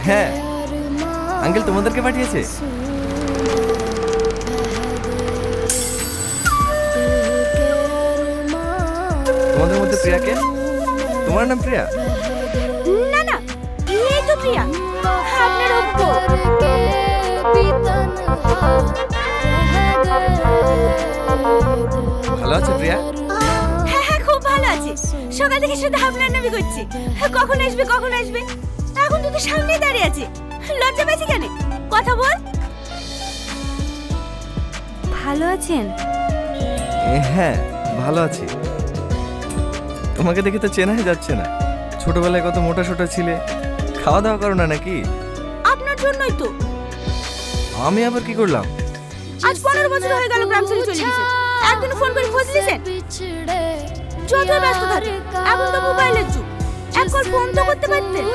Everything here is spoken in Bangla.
হ্যাঁ, আঙ্কেল তোমাদেরকে পাঠিয়েছে। তোমাদের মধ্যে প্রিয়াকে? তোমার নাম প্রিয়া? না না, এই তো প্রিয়া, আপনার অপু। ভালো আছে প্রিয়া? হ্যাঁ হ্যাঁ, খুব ভালো আছে। সকাল থেকে শুধু আপনার নামই করছি, কখন আসবে কখন আসবে। এখন তো তোর সামনেই দাঁড়িয়ে আছে, লজ্জা পাইছি কেন? কথা বল। ভালো আছেন? হ্যাঁ, ভালো আছি। তোমাকে দেখে তো চেনাই যাচ্ছে না। ছোটবেলায় কত মোটা সোটা ছিলে, খাওয়া দাওয়া করো না নাকি? আপনার জন্যই তো। আমি আবার কি করলাম? আজ 15 বছর হয়ে গেল গ্রাম ছেড়ে চলে গেছে, একদিন ফোন করে খোঁজ নিয়েছেন? যতই ব্যস্ত থাকে, এখন তো মোবাইলের যুগ, একবার ফোন তো করতে পারতেন।